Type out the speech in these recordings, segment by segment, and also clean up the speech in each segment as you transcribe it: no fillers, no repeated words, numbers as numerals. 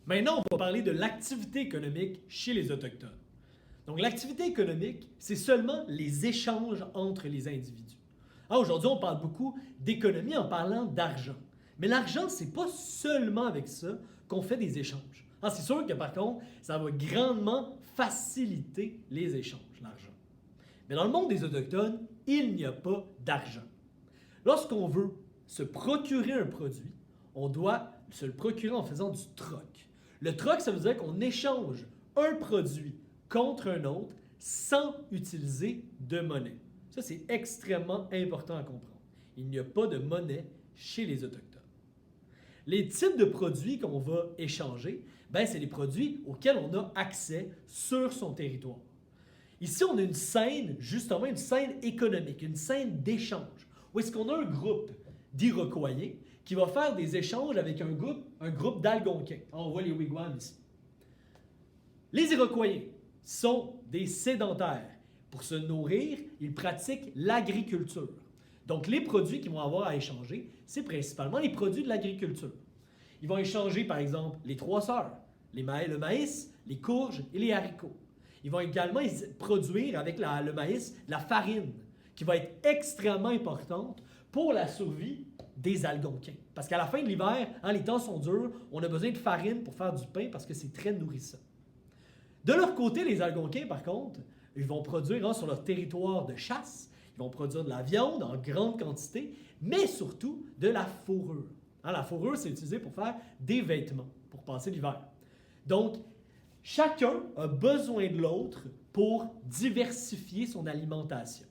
Maintenant, on va parler de l'activité économique chez les Autochtones. Donc, l'activité économique, c'est seulement les échanges entre les individus. Aujourd'hui, on parle beaucoup d'économie en parlant d'argent. Mais l'argent, c'est pas seulement avec ça qu'on fait des échanges. C'est sûr que par contre, ça va grandement faciliter les échanges, l'argent. Mais dans le monde des Autochtones, il n'y a pas d'argent. Lorsqu'on veut se procurer un produit, on doit se le procurer en faisant du troc. Le troc, ça veut dire qu'on échange un produit contre un autre sans utiliser de monnaie. Ça, c'est extrêmement important à comprendre. Il n'y a pas de monnaie chez les Autochtones. Les types de produits qu'on va échanger, c'est les produits auxquels on a accès sur son territoire. Ici, on a une scène, justement, une scène économique, une scène d'échange, où est-ce qu'on a un groupe d'Iroquois qui va faire des échanges avec un groupe d'Algonquins. On voit les wigwams ici. Les Iroquois sont des sédentaires. Pour se nourrir, ils pratiquent l'agriculture. Donc, les produits qu'ils vont avoir à échanger, c'est principalement les produits de l'agriculture. Ils vont échanger, par exemple, les 3 sœurs, le maïs, les courges et les haricots. Ils vont également produire avec le maïs la farine, qui va être extrêmement importante pour la survie des Algonquins. Parce qu'à la fin de l'hiver, les temps sont durs, on a besoin de farine pour faire du pain parce que c'est très nourrissant. De leur côté, les Algonquins, par contre, ils vont produire sur leur territoire de chasse, ils vont produire de la viande en grande quantité, mais surtout de la fourrure. La fourrure, c'est utilisé pour faire des vêtements, pour passer l'hiver. Donc, chacun a besoin de l'autre pour diversifier son alimentation.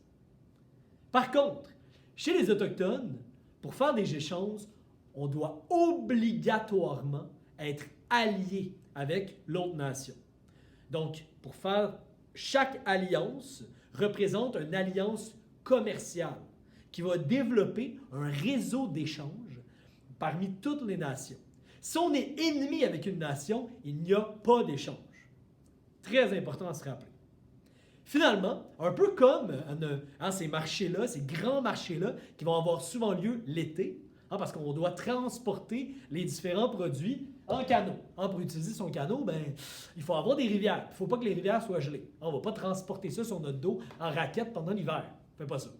Par contre, chez les Autochtones, pour faire des échanges, on doit obligatoirement être allié avec l'autre nation. Donc, pour faire, chaque alliance représente une alliance commerciale qui va développer un réseau d'échanges parmi toutes les nations. Si on est ennemi avec une nation, il n'y a pas d'échange. Très important à se rappeler. Finalement, un peu comme ces marchés-là, ces grands marchés-là qui vont avoir souvent lieu l'été, parce qu'on doit transporter les différents produits en canot. Pour utiliser son canot, il faut avoir des rivières. Il ne faut pas que les rivières soient gelées. On ne va pas transporter ça sur notre dos en raquette pendant l'hiver. On ne fait pas ça.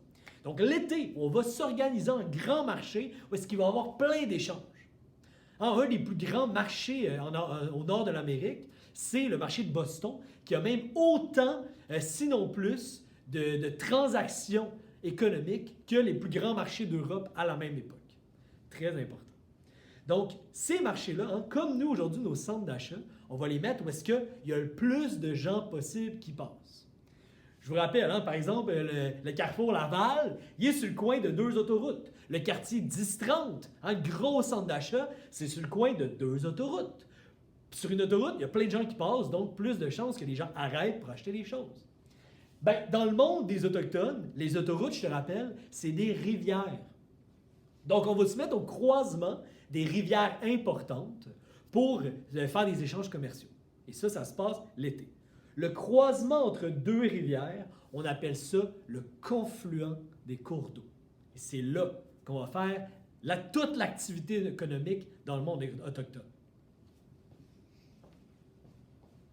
Donc l'été, on va s'organiser en grand marché où est-ce qu'il va y avoir plein d'échanges. Un des plus grands marchés au nord de l'Amérique, c'est le marché de Boston, qui a même autant, sinon plus, de transactions économiques que les plus grands marchés d'Europe à la même époque. Très important. Donc, ces marchés-là, comme nous aujourd'hui, nos centres d'achat, on va les mettre où est-ce qu'il y a le plus de gens possible qui passent. Je vous rappelle, par exemple, le carrefour Laval, il est sur le coin de 2 autoroutes. Le quartier 10-30, un gros centre d'achat, c'est sur le coin de 2 autoroutes. Puis sur une autoroute, il y a plein de gens qui passent, donc plus de chances que les gens arrêtent pour acheter des choses. Dans le monde des Autochtones, les autoroutes, je te rappelle, c'est des rivières. Donc, on va se mettre au croisement des rivières importantes pour faire des échanges commerciaux. Et ça se passe l'été. Le croisement entre 2 rivières, on appelle ça le confluent des cours d'eau. Et c'est là qu'on va faire toute l'activité économique dans le monde autochtone.